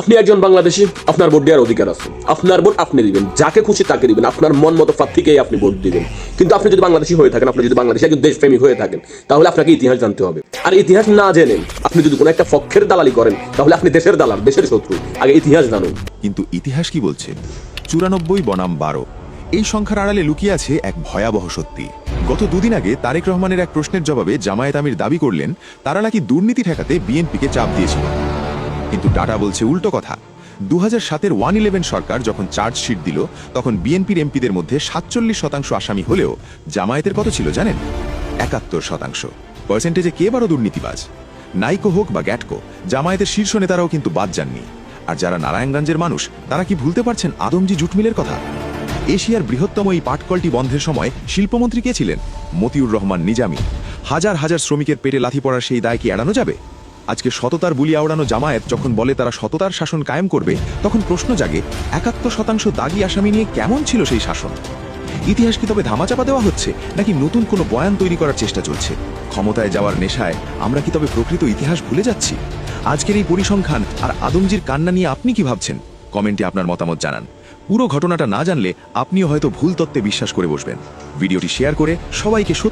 আপনি একজন বাংলাদেশী, আপনার ভোট দেওয়ার অধিকার আছে। আপনার ভোট আপনি দিবেন, যাকে খুশি তাকে দিবেন, আপনার মন মতো প্রার্থীকেই আপনি ভোট দিবেন। কিন্তু আপনি যদি বাংলাদেশী হয়ে থাকেন, আপনি যদি বাংলাদেশী একজন দেশপ্রেমিক হয়ে থাকেন, তাহলে আপনাকে ইতিহাস জানতে হবে। আর ইতিহাস না জেনে আপনি যদি কোনো একটা পক্ষের দালালি করেন, তাহলে আপনি দেশের দালাল, দেশের শত্রু। আগে ইতিহাস জানুন। কিন্তু ইতিহাস কি বলছে? 94 বনাম 12, এই সংখ্যার আড়ালে লুকিয়ে আছে এক ভয়াবহ সত্যি। গত দুদিন আগে তারেক রহমানের এক প্রশ্নের জবাবে জামায়াত আমির দাবি করলেন তারা নাকি দুর্নীতি ঠেকাতে বিএনপিকে চাপ দিয়েছিল। কিন্তু ডাটা বলছে উল্টো কথা। 2007-এর 111 সরকার যখন চার্জশিট দিল, তখন বিএনপির এমপিদের মধ্যে 47% আসামি হলেও জামায়াতের কত ছিল জানেন? 71%। পার্সেন্টেজে কে বড় দুর্নীতিবাজ? নাইকো হোক বা গ্যাটকো, জামায়াতের শীর্ষ নেতারাও কিন্তু বাদ যাননি। আর যারা নারায়ণগঞ্জের মানুষ, তারা কি ভুলতে পারছেন আদমজি জুট মিলের কথা? এশিয়ার বৃহত্তম এই পাটকলটি বন্ধের সময় শিল্পমন্ত্রী কে ছিলেন? মতিউর রহমান নিজামী। হাজার হাজার শ্রমিকের পেটে লাথি পড়ার সেই দায় কি এড়ানো যাবে? আজকে সততার বুলি আওড়ানো জামায়াত যখন বলে তারা সততার শাসন কায়েম করবে, তখন প্রশ্ন জাগে 71% দাগি আসামি নিয়ে কেমন ছিল সেই শাসন? ইতিহাস কি তবে ধামাচাপা দেওয়া হচ্ছে, নাকি নতুন কোনো বয়ান তৈরি করার চেষ্টা চলছে? ক্ষমতায় যাওয়ার নেশায় আমরা কি তবে প্রকৃত ইতিহাস ভুলে যাচ্ছি? আজকের এই পরিসংখ্যান আর আদমজির কান্না নিয়ে আপনি কি ভাবছেন? কমেন্টে আপনার মতামত জানান। পুরো ঘটনাটা না জানলে আপনিও হয়তো ভুল তত্ত্বে বিশ্বাস করে বসবেন। ভিডিওটি শেয়ার করে সবাইকে সত্য